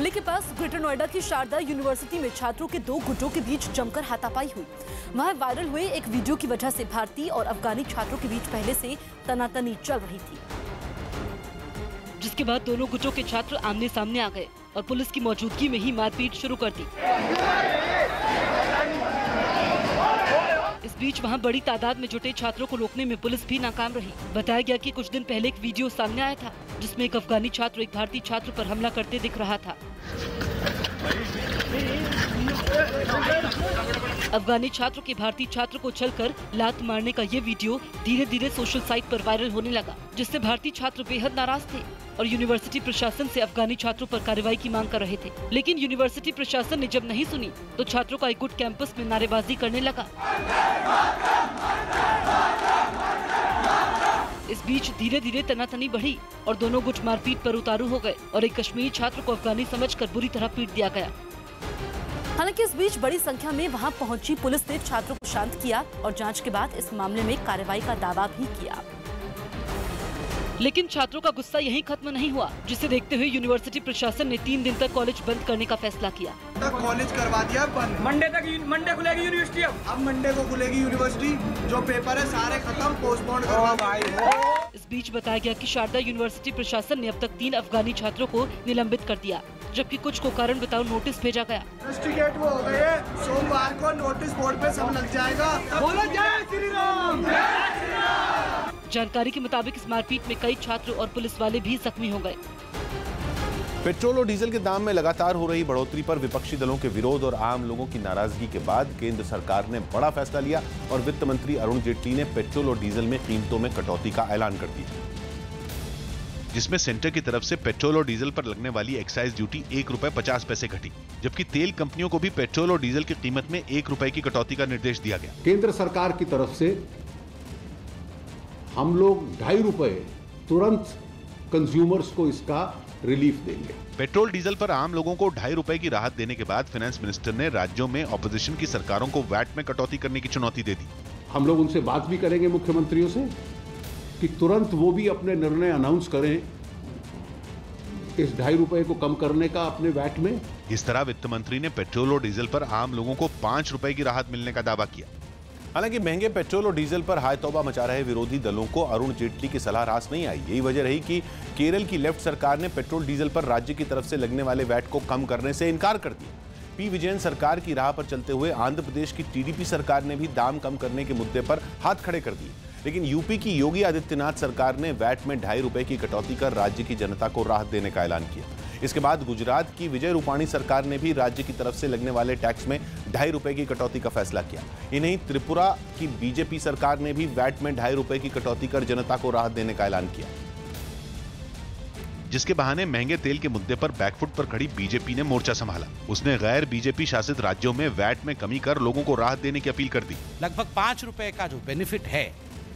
दिल्ली के पास ग्रेटर नोएडा की शारदा यूनिवर्सिटी में छात्रों के दो गुटों के बीच जमकर हाथापाई हुई। वहां वायरल हुए एक वीडियो की वजह से भारतीय और अफगानी छात्रों के बीच पहले से तनातनी चल रही थी, जिसके बाद दोनों गुटों के छात्र आमने सामने आ गए और पुलिस की मौजूदगी में ही मारपीट शुरू कर दी। इस बीच वहां बड़ी तादाद में जुटे छात्रों को रोकने में पुलिस भी नाकाम रही। बताया गया कि कुछ दिन पहले एक वीडियो सामने आया था जिसमें एक अफगानी छात्र एक भारतीय छात्र पर हमला करते दिख रहा था। अफगानी छात्र के भारतीय छात्र को उछलकर लात मारने का ये वीडियो धीरे धीरे सोशल साइट पर वायरल होने लगा, जिससे भारतीय छात्र बेहद नाराज थे और यूनिवर्सिटी प्रशासन से अफगानी छात्रों पर कार्रवाई की मांग कर रहे थे। लेकिन यूनिवर्सिटी प्रशासन ने जब नहीं सुनी तो छात्रों का एक गुट कैंपस में नारेबाजी करने लगा। इस बीच धीरे धीरे तनातनी बढ़ी और दोनों गुट मारपीट पर उतारू हो गए और एक कश्मीरी छात्र को अफगानी समझकर बुरी तरह पीट दिया गया। हालांकि इस बीच बड़ी संख्या में वहां पहुंची पुलिस ने छात्रों को शांत किया और जांच के बाद इस मामले में कार्रवाई का दावा भी किया। लेकिन छात्रों का गुस्सा यहीं खत्म नहीं हुआ, जिसे देखते हुए यूनिवर्सिटी प्रशासन ने 3 दिन तक कॉलेज बंद करने का फैसला किया। कॉलेज करवा दिया बंद। मंडे खुलेगी यूनिवर्सिटी। अब मंडे को खुलेगी यूनिवर्सिटी। जो पेपर है सारे खत्म, पोस्टपोन करवा। इस बीच बताया गया कि शारदा यूनिवर्सिटी प्रशासन ने अब तक 3 अफगानी छात्रों को निलंबित कर दिया, जबकि कुछ को कारण बताओ नोटिस भेजा गया। इन्वेस्टिगेट वो हो गए, सोमवार को नोटिस बोर्ड पे सब लग जाएगा। बोलो जय श्री राम। जानकारी के मुताबिक इस मारपीट में कई छात्र और पुलिस वाले भी जख्मी हो गए। पेट्रोल और डीजल के दाम में लगातार हो रही बढ़ोतरी पर विपक्षी दलों के विरोध और आम लोगों की नाराजगी के बाद केंद्र सरकार ने बड़ा फैसला लिया और वित्त मंत्री अरुण जेटली ने पेट्रोल और डीजल में कीमतों में कटौती का ऐलान कर दिया, जिसमें सेंटर की तरफ से पेट्रोल और डीजल पर लगने वाली एक्साइज ड्यूटी ₹1.50 घटी, जबकि तेल कंपनियों को भी पेट्रोल और डीजल की कीमत में ₹1 की कटौती का निर्देश दिया गया। केंद्र सरकार की तरफ से हम लोग ₹2.50 तुरंत कंज्यूमर्स को इसका रिलीफ देंगे। पेट्रोल डीजल पर आम लोगों को ₹2.50 की राहत देने के बाद फाइनेंस मिनिस्टर ने राज्यों में ऑपोजिशन की सरकारों को वैट में कटौती करने की चुनौती दे दी। हम लोग उनसे बात भी करेंगे मुख्यमंत्रियों से कि तुरंत वो भी अपने निर्णय अनाउंस करें इस ₹2.50 को कम करने का अपने वैट में। इस तरह वित्त मंत्री ने पेट्रोल और डीजल पर आम लोगों को ₹5 की राहत मिलने का दावा किया। हालांकि महंगे पेट्रोल और डीजल पर हाय तौबा मचा रहे विरोधी दलों को अरुण जेटली की सलाह रास नहीं आई। यही वजह रही कि केरल की लेफ्ट सरकार ने पेट्रोल डीजल पर राज्य की तरफ से लगने वाले वैट को कम करने से इनकार कर दिया। पी विजयन सरकार की राह पर चलते हुए आंध्र प्रदेश की टीडीपी सरकार ने भी दाम कम करने के मुद्दे पर हाथ खड़े कर दिए। लेकिन यूपी की योगी आदित्यनाथ सरकार ने वैट में ₹2.50 की कटौती कर राज्य की जनता को राहत देने का ऐलान किया। इसके बाद गुजरात की विजय रूपाणी सरकार ने भी राज्य की तरफ से लगने वाले टैक्स में ₹2.50 की कटौती का फैसला किया। इन्हीं त्रिपुरा की बीजेपी सरकार ने भी वैट में ₹2.50 की कटौती कर जनता को राहत देने का ऐलान किया, जिसके बहाने महंगे तेल के मुद्दे पर बैकफुट पर खड़ी बीजेपी ने मोर्चा संभाला। उसने गैर बीजेपी शासित राज्यों में वैट में कमी कर लोगों को राहत देने की अपील कर दी। लगभग ₹5 का जो बेनिफिट है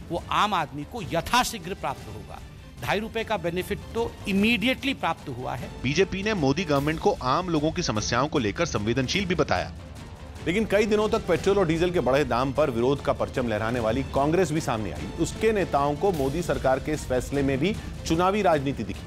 वो आम आदमी को यथाशीघ्र प्राप्त होगा। ₹2.50 का बेनिफिट तो इमीडिएटली प्राप्त हुआ है। बीजेपी ने मोदी गवर्नमेंट को आम लोगों की समस्याओं को लेकर संवेदनशील भी बताया। लेकिन कई दिनों तक पेट्रोल और डीजल के बढ़े दाम पर विरोध का परचम लहराने वाली कांग्रेस भी सामने आई। उसके नेताओं को मोदी सरकार के इस फैसले में भी चुनावी राजनीति दिखी,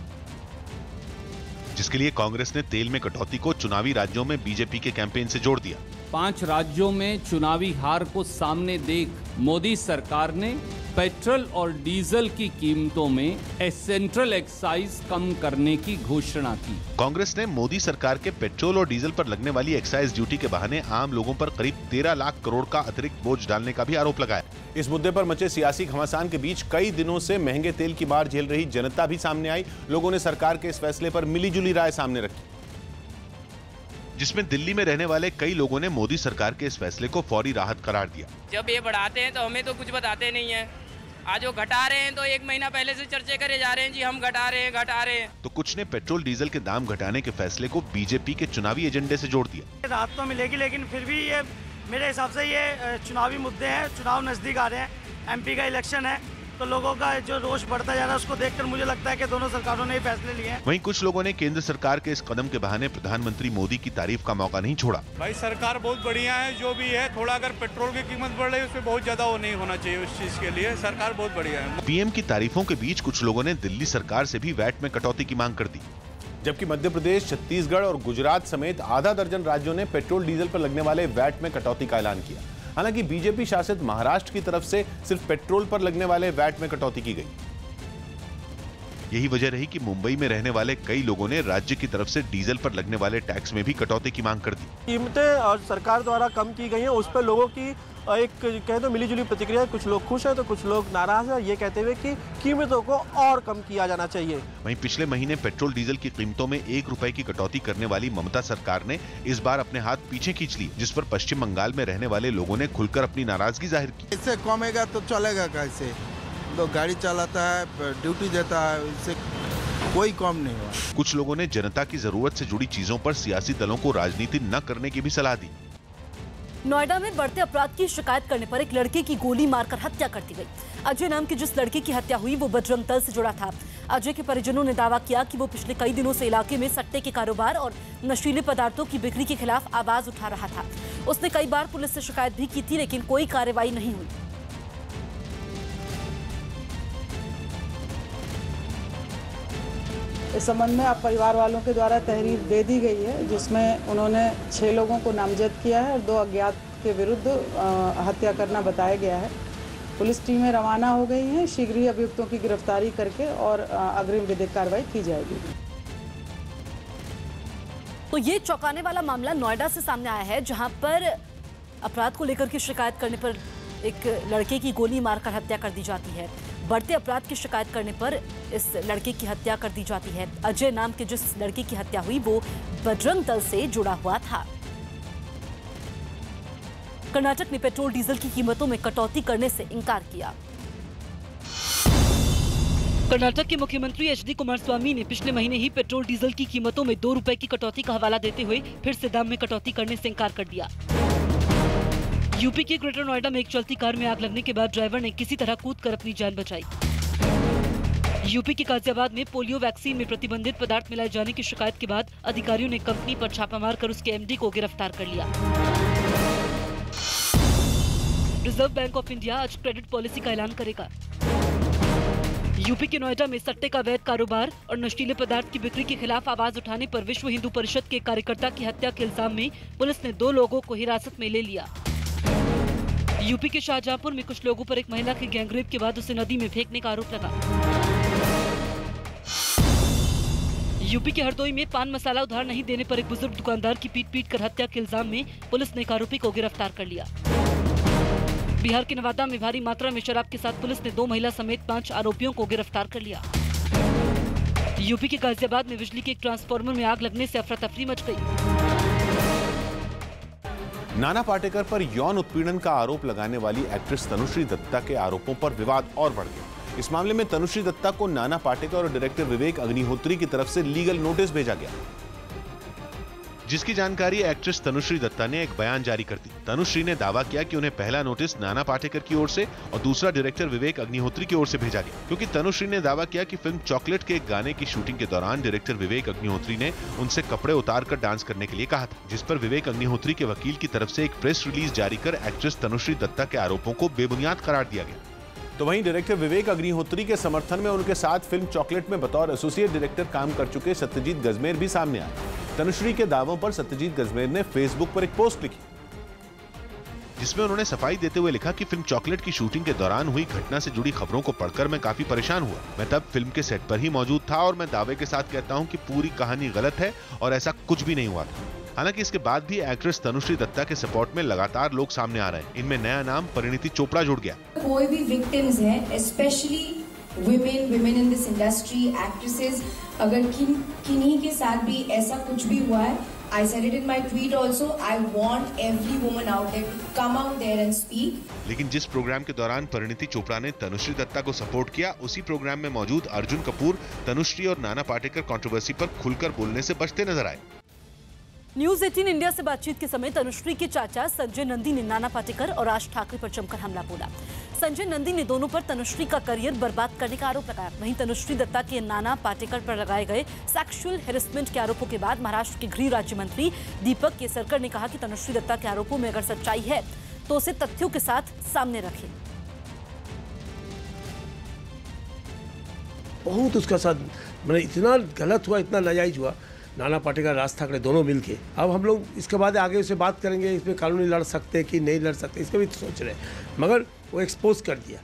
जिसके लिए कांग्रेस ने तेल में कटौती को चुनावी राज्यों में बीजेपी के कैंपेन से जोड़ दिया। 5 राज्यों में चुनावी हार को सामने देख मोदी सरकार ने पेट्रोल और डीजल की कीमतों में सेंट्रल एक्साइज कम करने की घोषणा की। कांग्रेस ने मोदी सरकार के पेट्रोल और डीजल पर लगने वाली एक्साइज ड्यूटी के बहाने आम लोगों पर करीब 13 लाख करोड़ का अतिरिक्त बोझ डालने का भी आरोप लगाया। इस मुद्दे पर मचे सियासी घमासान के बीच कई दिनों से महंगे तेल की मार झेल रही जनता भी सामने आई। लोगों ने सरकार के इस फैसले पर मिलीजुली राय सामने रखी, जिसमें दिल्ली में रहने वाले कई लोगों ने मोदी सरकार के इस फैसले को फौरी राहत करार दिया। जब ये बढ़ाते हैं तो हमें तो कुछ बताते नहीं है। आज वो घटा रहे हैं तो 1 महीना पहले से चर्चा करे जा रहे हैं, जी हम घटा रहे हैं। तो कुछ ने पेट्रोल डीजल के दाम घटाने के फैसले को बीजेपी के चुनावी एजेंडे से जोड़ दिया। राहत तो मिलेगी, लेकिन फिर भी ये मेरे हिसाब से ये चुनावी मुद्दे हैं। चुनाव नजदीक आ रहे हैं, एमपी का इलेक्शन है, तो लोगों का जो रोष बढ़ता जा रहा है उसको देखकर मुझे लगता है कि दोनों सरकारों ने फैसले लिए हैं। वहीं कुछ लोगों ने केंद्र सरकार के इस कदम के बहाने प्रधानमंत्री मोदी की तारीफ का मौका नहीं छोड़ा। भाई सरकार बहुत बढ़िया है, जो भी है। थोड़ा अगर पेट्रोल की कीमत बढ़ रही है उसमें बहुत ज्यादा वो नहीं होना चाहिए। उस चीज के लिए सरकार बहुत बढ़िया है। पीएम की तारीफों के बीच कुछ लोगों ने दिल्ली सरकार से भी वैट में कटौती की मांग कर दी। जबकि मध्य प्रदेश, छत्तीसगढ़ और गुजरात समेत आधा दर्जन राज्यों ने पेट्रोल डीजल पर लगने वाले वैट में कटौती का ऐलान किया। हालांकि बीजेपी शासित महाराष्ट्र की तरफ से सिर्फ पेट्रोल पर लगने वाले वैट में कटौती की गई। यही वजह रही कि मुंबई में रहने वाले कई लोगों ने राज्य की तरफ से डीजल पर लगने वाले टैक्स में भी कटौती की मांग कर दी। कीमतें और सरकार द्वारा कम की गई हैं, उस पर लोगों की एक कह दो मिलीजुली प्रतिक्रिया। कुछ लोग खुश हैं तो कुछ लोग नाराज हैं, ये कहते हुए कि कीमतों को और कम किया जाना चाहिए। वहीं पिछले महीने पेट्रोल डीजल की कीमतों में 1 रुपए की कटौती करने वाली ममता सरकार ने इस बार अपने हाथ पीछे खींच लिए, जिस पर पश्चिम बंगाल में रहने वाले लोगों ने खुलकर अपनी नाराजगी जाहिर की। इससे कमेगा तो चलेगा कैसे? तो गाड़ी चलाता है, ड्यूटी देता है, इससे कोई कम नहीं हुआ। कुछ लोगों ने जनता की जरूरत से जुड़ी चीजों पर सियासी दलों को राजनीति न करने की भी सलाह दी। नोएडा में बढ़ते अपराध की शिकायत करने पर एक लड़के की गोली मारकर हत्या कर दी गई। अजय नाम की जिस लड़के की हत्या हुई वो बजरंग दल से जुड़ा था। अजय के परिजनों ने दावा किया कि वो पिछले कई दिनों से इलाके में सट्टे के कारोबार और नशीले पदार्थों की बिक्री के खिलाफ आवाज उठा रहा था। उसने कई बार पुलिस से शिकायत भी की थी, लेकिन कोई कार्रवाई नहीं हुई। इस संबंध में अब परिवार वालों के द्वारा तहरीर दे दी गई है, जिसमें उन्होंने 6 लोगों को नामजद किया है और 2 अज्ञात के विरुद्ध हत्या करना बताया गया है। पुलिस टीमें रवाना हो गई हैं, शीघ्र ही अभियुक्तों की गिरफ्तारी करके और अग्रिम विधिक कार्रवाई की जाएगी। तो ये चौंकाने वाला मामला नोएडा से सामने आया है, जहां पर अपराध को लेकर की शिकायत करने पर एक लड़के की गोली मारकर हत्या कर दी जाती है। बढ़ते अपराध की शिकायत करने पर इस लड़के की हत्या कर दी जाती है। अजय नाम के जिस लड़के की हत्या हुई वो बजरंग दल से जुड़ा हुआ था। कर्नाटक ने पेट्रोल डीजल की कीमतों में कटौती करने से इनकार किया। कर्नाटक के मुख्यमंत्री एच डी कुमारस्वामी ने पिछले महीने ही पेट्रोल डीजल की कीमतों में 2 रुपए की कटौती का हवाला देते हुए फिर से दाम में कटौती करने से इनकार कर दिया। यूपी के ग्रेटर नोएडा में एक चलती कार में आग लगने के बाद ड्राइवर ने किसी तरह कूदकर अपनी जान बचाई। यूपी के गाजियाबाद में पोलियो वैक्सीन में प्रतिबंधित पदार्थ मिलाए जाने की शिकायत के बाद अधिकारियों ने कंपनी पर छापा मारकर उसके एमडी को गिरफ्तार कर लिया। रिजर्व बैंक ऑफ इंडिया आज क्रेडिट पॉलिसी का ऐलान करेगा। यूपी के नोएडा में सट्टे का अवैध कारोबार और नशीले पदार्थ की बिक्री के खिलाफ आवाज उठाने पर विश्व हिंदू परिषद के कार्यकर्ता की हत्या के इल्जाम में पुलिस ने 2 लोगों को हिरासत में ले लिया। यूपी के शाहजहांपुर में कुछ लोगों पर एक महिला के गैंगरेप के बाद उसे नदी में फेंकने का आरोप लगा। यूपी के हरदोई में पान मसाला उधार नहीं देने पर एक बुजुर्ग दुकानदार की पीट कर हत्या के इल्जाम में पुलिस ने एक आरोपी को गिरफ्तार कर लिया। बिहार के नवादा में भारी मात्रा में शराब के साथ पुलिस ने 2 महिला समेत 5 आरोपियों को गिरफ्तार कर लिया। यूपी के गाजियाबाद में बिजली के एक ट्रांसफार्मर में आग लगने से अफरा तफरी मच गई। नाना पाटेकर पर यौन उत्पीड़न का आरोप लगाने वाली एक्ट्रेस तनुश्री दत्ता के आरोपों पर विवाद और बढ़ गया। इस मामले में तनुश्री दत्ता को नाना पाटेकर और डायरेक्टर विवेक अग्निहोत्री की तरफ से लीगल नोटिस भेजा गया, जिसकी जानकारी एक्ट्रेस तनुश्री दत्ता ने एक बयान जारी कर दी। तनुश्री ने दावा किया कि उन्हें पहला नोटिस नाना पाटेकर की ओर से और दूसरा डायरेक्टर विवेक अग्निहोत्री की ओर से भेजा गया, क्योंकि तनुश्री ने दावा किया कि फिल्म चॉकलेट के एक गाने की शूटिंग के दौरान डायरेक्टर विवेक अग्निहोत्री ने उनसे कपड़े उतारकर डांस करने के लिए कहा था, जिस पर विवेक अग्निहोत्री के वकील की तरफ से एक प्रेस रिलीज जारी कर एक्ट्रेस तनुश्री दत्ता के आरोपों को बेबुनियाद करार दिया गया। तो वहीं डायरेक्टर विवेक अग्निहोत्री के समर्थन में उनके साथ फिल्म चॉकलेट में बतौर एसोसिएट डायरेक्टर काम कर चुके सत्यजीत गजमेर भी सामने आए। तनुश्री के दावों पर सत्यजीत गजमेर ने फेसबुक पर एक पोस्ट लिखी, जिसमें उन्होंने सफाई देते हुए लिखा कि फिल्म चॉकलेट की शूटिंग के दौरान हुई घटना से जुड़ी खबरों को पढ़कर मैं काफी परेशान हुआ। मैं तब फिल्म के सेट पर ही मौजूद था और मैं दावे के साथ कहता हूं कि पूरी कहानी गलत है और ऐसा कुछ भी नहीं हुआ था। हालांकि इसके बाद भी एक्ट्रेस तनुश्री दत्ता के सपोर्ट में लगातार लोग सामने आ रहे हैं। इनमें नया नाम परिणीति चोपड़ा जुड़ गया। कोई भी विक्टिम्स हैं, specially women in this industry, actresses, अगर किन्हीं के साथ भी ऐसा कुछ भी हुआ है, I said it in my tweet also, I want every woman out there to come out there and speak. लेकिन जिस प्रोग्राम के दौरान परिणीति चोपड़ा ने तनुश्री दत्ता को सपोर्ट किया, उसी प्रोग्राम में मौजूद अर्जुन कपूर तनुश्री और नाना पाटेकर कंट्रोवर्सी पर खुलकर बोलने से बचते नजर आए। न्यूज 18 इंडिया से बातचीत के समय तनुश्री के चाचा संजय नंदी ने नाना पाटेकर और राज ठाकरे पर जमकर हमला बोला। संजय नंदी ने दोनों पर तनुश्री का करियर बर्बाद करने का आरोप लगाया। वहीं तनुश्री दत्ता के नाना पाटेकर पर लगाए गए सेक्सुअल हेरेसमेंट के आरोपों के बाद महाराष्ट्र के गृह राज्य मंत्री दीपक केसरकर ने कहा कि तनुश्री दत्ता के आरोपों में अगर सच्चाई है तो उसे तथ्यों के साथ सामने रखें। बहुत उसका साथ मैंने इतना गलत हुआ, इतना नाजायज हुआ, नाना पाटेकर, राज ठाकरे दोनों मिलके। अब हम लोग इसके बाद आगे उससे बात करेंगे, इसमें कानूनी लड़ सकते हैं कि नहीं लड़ सकते, इसका भी सोच रहे हैं, मगर वो एक्सपोज कर दिया।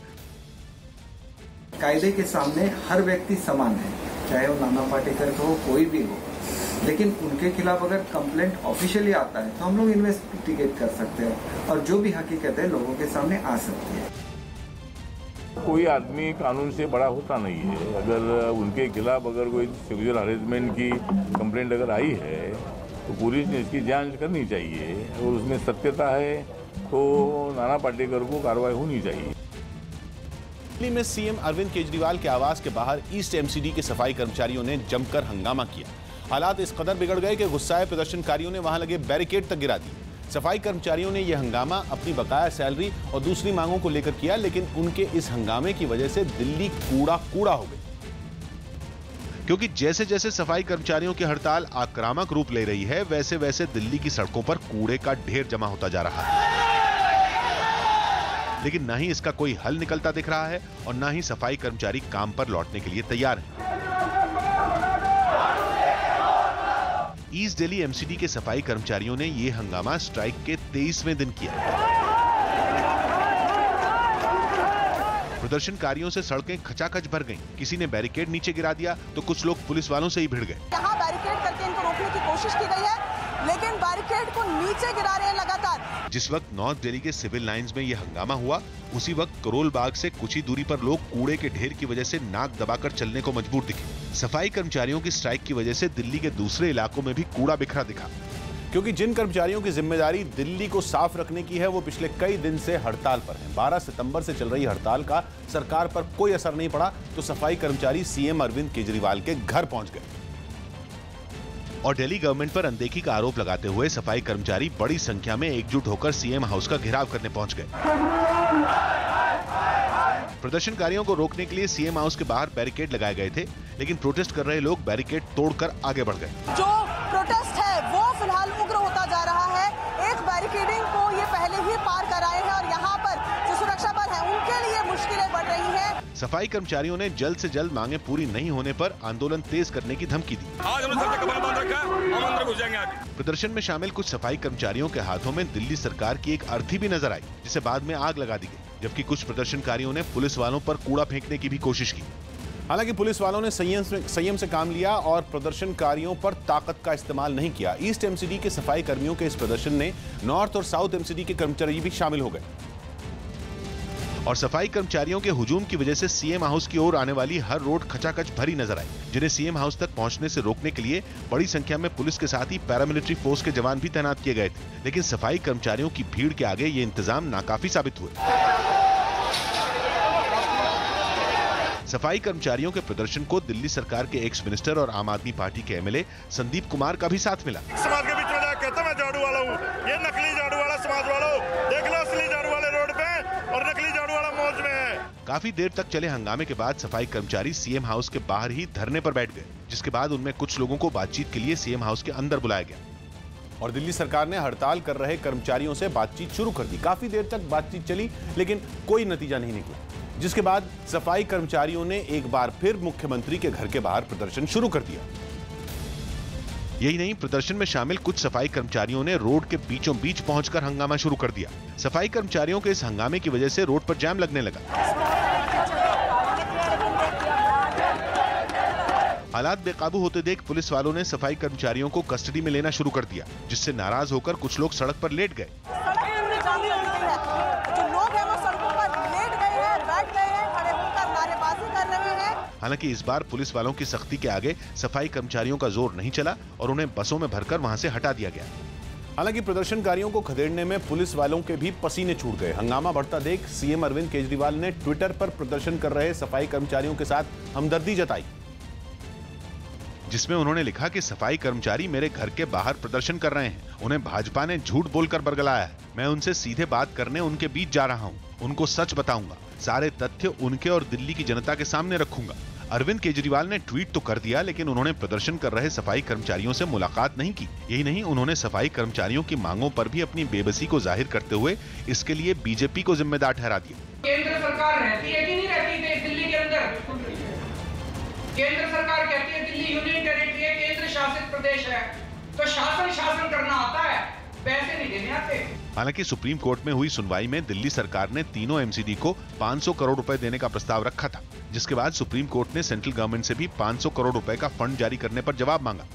कायदे के सामने हर व्यक्ति समान है, चाहे वो नाना पाटेकर का हो, कोई भी हो, लेकिन उनके खिलाफ अगर कंप्लेंट ऑफिशियली आता है तो हम लोग इन्वेस्टिगेट कर सकते हैं और जो भी हकीकत है लोगों के सामने आ सकती है। कोई आदमी कानून से बड़ा होता नहीं है। अगर उनके खिलाफ अगर कोई सेक्सुअल हरेसमेंट की कंप्लेंट अगर आई है तो पुलिस ने इसकी जांच करनी चाहिए और उसमें सत्यता है तो नाना पाटेकर को कार्रवाई होनी चाहिए। दिल्ली में सीएम अरविंद केजरीवाल के आवास के बाहर ईस्ट एमसीडी के सफाई कर्मचारियों ने जमकर हंगामा किया। हालात इस कदर बिगड़ गए कि गुस्साए प्रदर्शनकारियों ने वहां लगे बैरिकेड तक गिरा दिए। सफाई कर्मचारियों ने यह हंगामा अपनी बकाया सैलरी और दूसरी मांगों को लेकर किया, लेकिन उनके इस हंगामे की वजह से दिल्ली कूड़ा कूड़ा हो गई। क्योंकि जैसे जैसे सफाई कर्मचारियों की हड़ताल आक्रामक रूप ले रही है, वैसे वैसे दिल्ली की सड़कों पर कूड़े का ढेर जमा होता जा रहा है। लेकिन ना ही इसका कोई हल निकलता दिख रहा है और ना ही सफाई कर्मचारी काम पर लौटने के लिए तैयार हैं। ईस्ट दिल्ली एमसीडी के सफाई कर्मचारियों ने यह हंगामा स्ट्राइक के 23वें दिन किया। प्रदर्शनकारियों से सड़कें खचाखच भर गईं। किसी ने बैरिकेड नीचे गिरा दिया तो कुछ लोग पुलिस वालों से ही भिड़ गए। यहाँ बैरिकेड करके इनको रोकने की कोशिश की गई है, लेकिन बैरिकेड को नीचे गिरा रहे हैं लगातार। जिस वक्त नॉर्थ दिल्ली के सिविल लाइंस में यह हंगामा हुआ, उसी वक्त करोल बाग से कुछ ही दूरी पर लोग कूड़े के ढेर की वजह से नाक दबाकर चलने को मजबूर दिखे। सफाई कर्मचारियों की स्ट्राइक की वजह से दिल्ली के दूसरे इलाकों में भी कूड़ा बिखरा दिखा। क्योंकि जिन कर्मचारियों की जिम्मेदारी दिल्ली को साफ रखने की है, वो पिछले कई दिन से हड़ताल पर हैं। 12 सितंबर से चल रही हड़ताल का सरकार पर कोई असर नहीं पड़ा तो सफाई कर्मचारी सीएम अरविंद केजरीवाल के घर पहुंच गए और दिल्ली गवर्नमेंट पर अनदेखी का आरोप लगाते हुए सफाई कर्मचारी बड़ी संख्या में एकजुट होकर सीएम हाउस का घेराव करने पहुंच गए। प्रदर्शनकारियों को रोकने के लिए सीएम हाउस के बाहर बैरिकेड लगाए गए थे, लेकिन प्रोटेस्ट कर रहे लोग बैरिकेड तोड़कर आगे बढ़ गए। जो प्रोटेस्ट है वो फिलहाल उग्र होता जा रहा है। एक बैरिकेडिंग को ये पहले ही पार कर आए हैं और यहाँ पर जो सुरक्षा बल है उनके लिए मुश्किलें बढ़ रही है। सफाई कर्मचारियों ने जल्द से जल्द मांगे पूरी नहीं होने पर आंदोलन तेज करने की धमकी दी। आज हमने सबसे कमर बांध रखा है, हम अंदर घुस जाएंगे आगे। प्रदर्शन में शामिल कुछ सफाई कर्मचारियों के हाथों में दिल्ली सरकार की एक अर्थी भी नजर आई, जिसे बाद में आग लगा दी गई, जबकि कुछ प्रदर्शनकारियों ने पुलिस वालों पर कूड़ा फेंकने की भी कोशिश की। हालांकि पुलिस वालों ने संयम से काम लिया और प्रदर्शनकारियों पर ताकत का इस्तेमाल नहीं किया। ईस्ट एमसीडी के सफाई कर्मियों के इस प्रदर्शन में नॉर्थ और साउथ एमसीडी के कर्मचारी भी शामिल हो गए और सफाई कर्मचारियों के हुजूम की वजह से सीएम हाउस की ओर आने वाली हर रोड खचाखच भरी नजर आई, जिन्हें सीएम हाउस तक पहुंचने से रोकने के लिए बड़ी संख्या में पुलिस के साथ ही पैरामिलिट्री फोर्स के जवान भी तैनात किए गए थे। लेकिन सफाई कर्मचारियों की भीड़ के आगे ये इंतजाम नाकाफी साबित हुए। सफाई कर्मचारियों के प्रदर्शन को दिल्ली सरकार के एक्स मिनिस्टर और आम आदमी पार्टी के एमएलए संदीप कुमार का भी साथ मिला। समाज के बीच में जाकर कहता मैं झाड़ू वाला हूँ, ये नकली झाड़ू वाला समाज वालों, देख लो असली झाड़ू वाले रोड पे और नकली झाड़ू वाला मौज में है। काफी देर तक चले हंगामे के बाद सफाई कर्मचारी सीएम हाउस के बाहर ही धरने पर बैठ गए, जिसके बाद उनमें कुछ लोगों को बातचीत के लिए सीएम हाउस के अंदर बुलाया गया और दिल्ली सरकार ने हड़ताल कर रहे कर्मचारियों से बातचीत शुरू कर दी। काफी देर तक बातचीत चली, लेकिन कोई नतीजा नहीं निकला, जिसके बाद सफाई कर्मचारियों ने एक बार फिर मुख्यमंत्री के घर के बाहर प्रदर्शन शुरू कर दिया। यही नहीं, प्रदर्शन में शामिल कुछ सफाई कर्मचारियों ने रोड के बीचों बीच पहुंचकर हंगामा शुरू कर दिया। सफाई कर्मचारियों के इस हंगामे की वजह से रोड पर जाम लगने लगा। हालात बेकाबू होते देख पुलिस वालों ने सफाई कर्मचारियों को कस्टडी में लेना शुरू कर दिया, जिससे नाराज होकर कुछ लोग सड़क पर लेट गए। हालांकि इस बार पुलिस वालों की सख्ती के आगे सफाई कर्मचारियों का जोर नहीं चला और उन्हें बसों में भरकर वहां से हटा दिया गया। हालांकि प्रदर्शनकारियों को खदेड़ने में पुलिस वालों के भी पसीने छूट गए। हंगामा बढ़ता देख सीएम अरविंद केजरीवाल ने ट्विटर पर प्रदर्शन कर रहे सफाई कर्मचारियों के साथ हमदर्दी जताई, जिसमें उन्होंने लिखा कि सफाई कर्मचारी मेरे घर के बाहर प्रदर्शन कर रहे हैं, उन्हें भाजपा ने झूठ बोलकर बरगलाया है। मैं उनसे सीधे बात करने उनके बीच जा रहा हूं, उनको सच बताऊंगा, सारे तथ्य उनके और दिल्ली की जनता के सामने रखूंगा। अरविंद केजरीवाल ने ट्वीट तो कर दिया, लेकिन उन्होंने प्रदर्शन कर रहे सफाई कर्मचारियों से मुलाकात नहीं की। यही नहीं, उन्होंने सफाई कर्मचारियों की मांगों पर भी अपनी बेबसी को जाहिर करते हुए इसके लिए बीजेपी को जिम्मेदार ठहरा दिया। केंद्र सरकार रहती है कि नहीं रहती दिल्ली के अंदर? केंद्र सरकार कहती है दिल्ली यूनियन टेरिटरी है, केंद्र शासित प्रदेश है, तो शासन करना आता है, पैसे नहीं देने आते। हालांकि सुप्रीम कोर्ट में हुई सुनवाई में दिल्ली सरकार ने तीनों एमसीडी को 500 करोड़ रुपए देने का प्रस्ताव रखा था, जिसके बाद सुप्रीम कोर्ट ने सेंट्रल गवर्नमेंट से भी 500 करोड़ रुपए का फंड जारी करने पर जवाब मांगा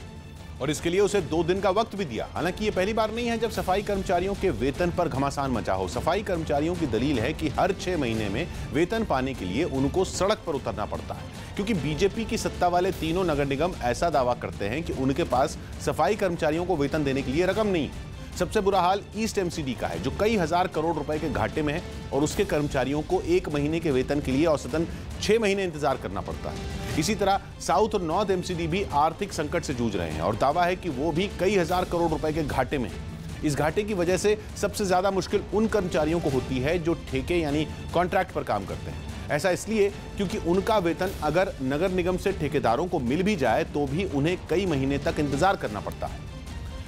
और इसके लिए उसे 2 दिन का वक्त भी दिया। हालांकि ये पहली बार नहीं है जब सफाई कर्मचारियों के वेतन पर घमासान मचा हो। सफाई कर्मचारियों की दलील है कि हर 6 महीने में वेतन पाने के लिए उनको सड़क पर उतरना पड़ता है, क्योंकि बीजेपी की सत्ता वाले तीनों नगर निगम ऐसा दावा करते हैं कि उनके पास सफाई कर्मचारियों को वेतन देने के लिए रकम नहीं है। सबसे बुरा हाल ईस्ट एमसीडी का है, जो कई हजार करोड़ रुपए के घाटे में है और उसके कर्मचारियों को 1 महीने के वेतन के लिए औसतन 6 महीने इंतजार करना पड़ता है। इसी तरह साउथ और नॉर्थ एमसीडी भी आर्थिक संकट से जूझ रहे हैं और दावा है कि वो भी कई हजार करोड़ रुपए के घाटे में है। इस घाटे की वजह से सबसे ज्यादा मुश्किल उन कर्मचारियों को होती है जो ठेके यानी कॉन्ट्रैक्ट पर काम करते हैं। ऐसा इसलिए क्योंकि उनका वेतन अगर नगर निगम से ठेकेदारों को मिल भी जाए तो भी उन्हें कई महीने तक इंतजार करना पड़ता है।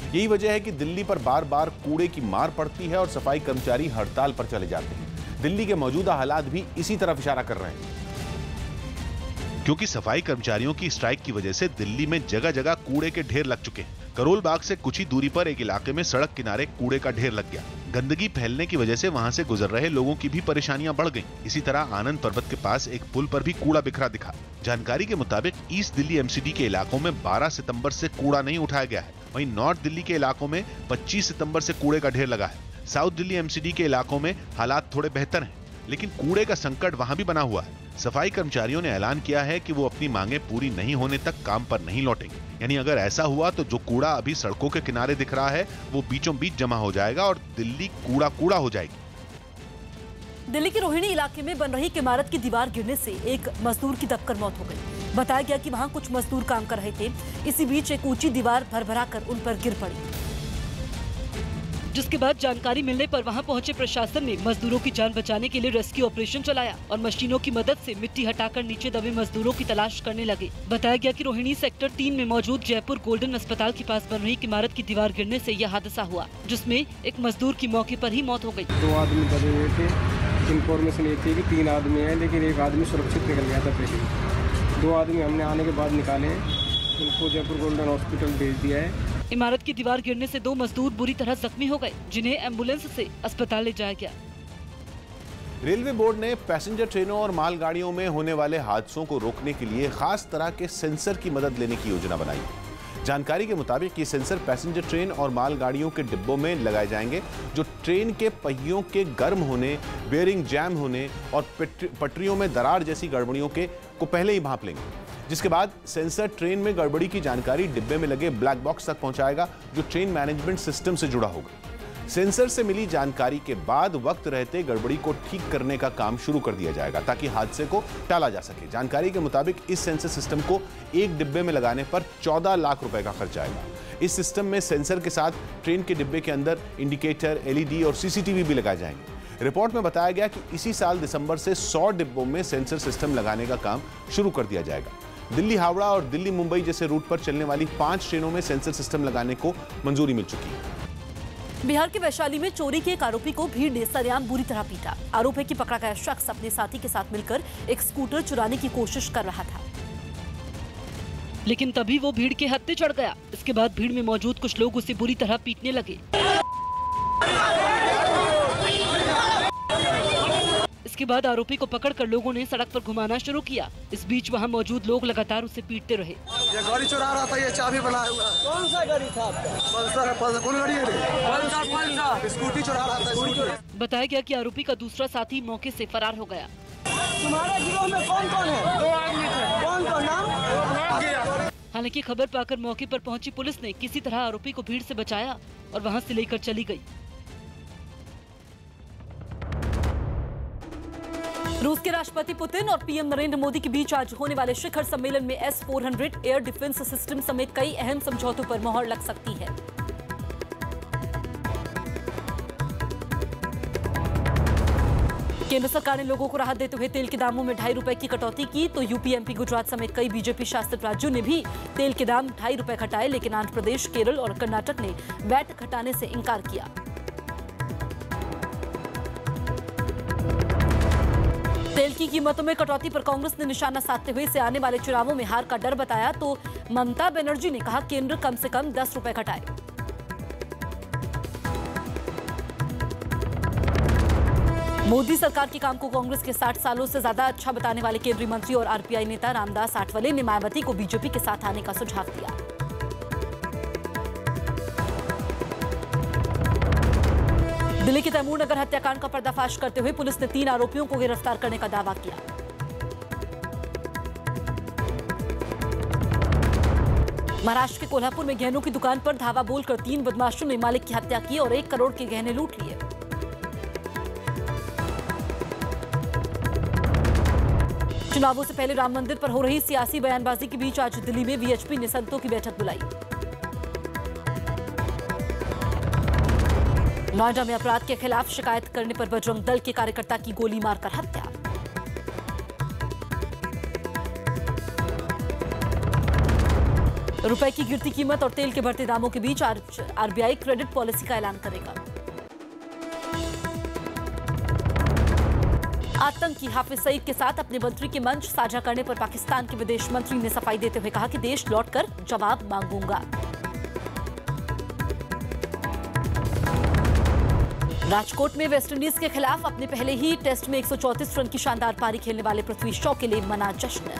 यही वजह है कि दिल्ली पर बार बार कूड़े की मार पड़ती है और सफाई कर्मचारी हड़ताल पर चले जाते हैं। दिल्ली के मौजूदा हालात भी इसी तरफ इशारा कर रहे हैं, क्योंकि सफाई कर्मचारियों की स्ट्राइक की वजह से दिल्ली में जगह जगह कूड़े के ढेर लग चुके हैं। करोल बाग से कुछ ही दूरी पर एक इलाके में सड़क किनारे कूड़े का ढेर लग गया। गंदगी फैलने की वजह से वहां से गुजर रहे लोगों की भी परेशानियां बढ़ गईं। इसी तरह आनंद पर्वत के पास एक पुल पर भी कूड़ा बिखरा दिखा। जानकारी के मुताबिक ईस्ट दिल्ली एमसीडी के इलाकों में 12 सितंबर से कूड़ा नहीं उठाया गया है, वहीं नॉर्थ दिल्ली के इलाकों में 25 सितंबर से कूड़े का ढेर लगा है। साउथ दिल्ली एमसीडी के इलाकों में हालात थोड़े बेहतर हैं, लेकिन कूड़े का संकट वहां भी बना हुआ है। सफाई कर्मचारियों ने ऐलान किया है कि वो अपनी मांगे पूरी नहीं होने तक काम पर नहीं लौटेंगे। यानी अगर ऐसा हुआ तो जो कूड़ा अभी सड़कों के किनारे दिख रहा है वो बीचों बीच जमा हो जाएगा और दिल्ली कूड़ा कूड़ा हो जाएगी। दिल्ली के रोहिणी इलाके में बन रही एक इमारत की दीवार गिरने से एक मजदूर की दबकर मौत हो गई। बताया गया कि वहां कुछ मजदूर काम कर रहे थे, इसी बीच एक ऊंची दीवार भरभरा कर उन पर गिर पड़ी, जिसके बाद जानकारी मिलने पर वहां पहुंचे प्रशासन ने मजदूरों की जान बचाने के लिए रेस्क्यू ऑपरेशन चलाया और मशीनों की मदद से मिट्टी हटाकर नीचे दबे मजदूरों की तलाश करने लगे। बताया गया कि रोहिणी सेक्टर 3 में मौजूद जयपुर गोल्डन अस्पताल के पास बन रही एक इमारत की दीवार गिरने से यह हादसा हुआ, जिसमें एक मजदूर की मौके पर ही मौत हो गयी। 2 आदमी दबे हुए थे। इन्फॉर्मेशन ये थी कि 3 आदमी है, लेकिन एक आदमी सुरक्षित निकल गया था पहले। 2 आदमी हमने आने के बाद निकाले, उनको जयपुर गोल्डन हॉस्पिटल भेज दिया है। इमारत की दीवार गिरने से 2 मजदूर बुरी तरह जख्मी हो गए, जिन्हें एम्बुलेंस से अस्पताल ले जाया गया। रेलवे बोर्ड ने पैसेंजर ट्रेनों और मालगाड़ियों में होने वाले हादसों को रोकने के लिए खास तरह के सेंसर की मदद लेने की योजना बनाई है। जानकारी के मुताबिक ये सेंसर पैसेंजर ट्रेन और मालगाड़ियों के डिब्बों में लगाए जाएंगे, जो ट्रेन के पहियों के गर्म होने, बेयरिंग जैम होने और पटरियों में दरार जैसी गड़बड़ियों को पहले ही भांप लेंगे, जिसके बाद सेंसर ट्रेन में गड़बड़ी की जानकारी डिब्बे में लगे ब्लैक बॉक्स तक पहुंचाएगा, जो ट्रेन मैनेजमेंट सिस्टम से जुड़ा होगा। सेंसर से मिली जानकारी के बाद वक्त रहते गड़बड़ी को ठीक करने का काम शुरू कर दिया जाएगा, ताकि हादसे को टाला जा सके। जानकारी के मुताबिक इस सेंसर सिस्टम को एक डिब्बे में लगाने पर 14 लाख रुपए का खर्च आएगा। इस सिस्टम में सेंसर के साथ ट्रेन के डिब्बे के अंदर इंडिकेटर, LED और CCTV भी लगाए जाएंगे। रिपोर्ट में बताया गया कि इसी साल दिसंबर से 100 डिब्बों में सेंसर सिस्टम लगाने का काम शुरू कर दिया जाएगा। दिल्ली हावड़ा और दिल्ली मुंबई जैसे रूट पर चलने वाली 5 ट्रेनों में सेंसर सिस्टम लगाने को मंजूरी मिल चुकी है। बिहार के वैशाली में चोरी के एक आरोपी को भीड़ ने सरेआम बुरी तरह पीटा। आरोपी की पकड़ा गया शख्स अपने साथी के साथ मिलकर एक स्कूटर चुराने की कोशिश कर रहा था, लेकिन तभी वो भीड़ के हत्थे चढ़ गया। इसके बाद भीड़ में मौजूद कुछ लोग उसे बुरी तरह पीटने लगे। इसके बाद आरोपी को पकड़कर लोगों ने सड़क पर घुमाना शुरू किया। इस बीच वहां मौजूद लोग लगातार उसे पीटते रहे। ये गाड़ी चुरा रहा था, ये चाबी बनाया हुआ। कौन सा गाड़ी था आपका? पल्सर है। पल्सर कौन गाड़ी है? स्कूटी चुरा रहा था। बताया गया कि आरोपी का दूसरा साथी मौके से फरार हो गया। तुम्हारे गिरोह में कौन कौन है? 2 आदमी थे। कौन कौन नाम? हालांकि खबर पाकर मौके पर पहुंची पुलिस ने किसी तरह आरोपी को भीड़ से बचाया और वहां से लेकर चली गई। रूस के राष्ट्रपति पुतिन और पीएम नरेंद्र मोदी के बीच आज होने वाले शिखर सम्मेलन में S-400 एयर डिफेंस सिस्टम समेत कई अहम समझौतों पर मोहर लग सकती है। केंद्र सरकार ने लोगों को राहत देते हुए तेल के दामों में 2.5 रुपए की कटौती की, तो यूपी, MP, गुजरात समेत कई बीजेपी शासित राज्यों ने भी तेल के दाम 2.5 रुपए घटाए, लेकिन आंध्र प्रदेश, केरल और कर्नाटक ने वैट घटाने से इनकार किया। तेल तेल की कीमतों में कटौती पर कांग्रेस ने निशाना साधते हुए इसे आने वाले चुनावों में हार का डर बताया तो ममता बनर्जी ने कहा केंद्र कम से कम 10 रुपए घटाए। मोदी सरकार के काम को कांग्रेस के 60 सालों से ज्यादा अच्छा बताने वाले केंद्रीय मंत्री और आरपीआई नेता रामदास आठवले ने मायावती को बीजेपी के साथ आने का सुझाव दिया। दिल्ली के तैमूर नगर हत्याकांड का पर्दाफाश करते हुए पुलिस ने 3 आरोपियों को गिरफ्तार करने का दावा किया। महाराष्ट्र के कोल्हापुर में गहनों की दुकान पर धावा बोलकर 3 बदमाशों ने मालिक की हत्या की और 1 करोड़ के गहने लूट लिए। चुनावों से पहले राम मंदिर पर हो रही सियासी बयानबाजी के बीच आज दिल्ली में वीएचपी ने संतों की बैठक बुलाई। नोएडा में अपराध के खिलाफ शिकायत करने पर बजरंग दल के कार्यकर्ता की गोली मारकर हत्या। रुपए की गिरती कीमत और तेल के बढ़ते दामों के बीच आरबीआई क्रेडिट पॉलिसी का ऐलान करेगा। आतंकी हाफिज सईद के साथ अपने मंत्री के मंच साझा करने पर पाकिस्तान के विदेश मंत्री ने सफाई देते हुए कहा कि देश लौटकर जवाब मांगूंगा। राजकोट में वेस्टइंडीज के खिलाफ अपने पहले ही टेस्ट में 134 रन की शानदार पारी खेलने वाले पृथ्वी शॉ के लिए मना जश्न।